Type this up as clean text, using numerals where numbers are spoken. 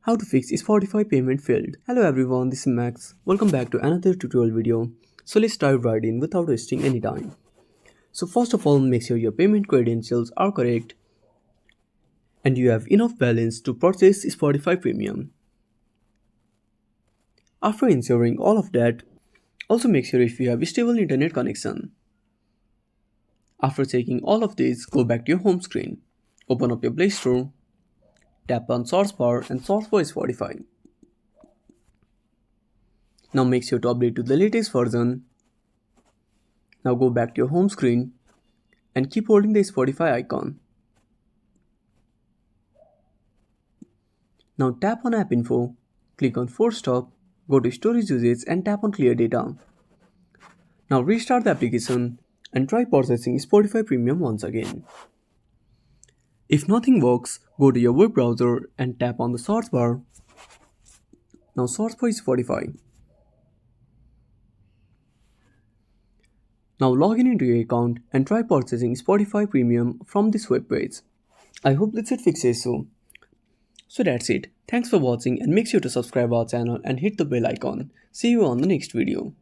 How to fix Spotify payment failed. Hello everyone, this is Max. Welcome back to another tutorial video. So let's dive right in without wasting any time. So first of all, make sure your payment credentials are correct and you have enough balance to purchase Spotify Premium. After ensuring all of that, also make sure if you have a stable internet connection. After checking all of this, go back to your home screen. Open up your Play Store, tap on search bar and search for Spotify. Now make sure to update to the latest version. Now go back to your home screen and keep holding the Spotify icon. Now tap on App Info, click on Force Stop, go to Storage Usage and tap on Clear Data. Now restart the application and try processing Spotify Premium once again. If nothing works, go to your web browser and tap on the search bar. Now search for Spotify. Now log in into your account and try purchasing Spotify Premium from this web page. I hope this should fix the issue. So that's it. Thanks for watching and make sure to subscribe our channel and hit the bell icon. See you on the next video.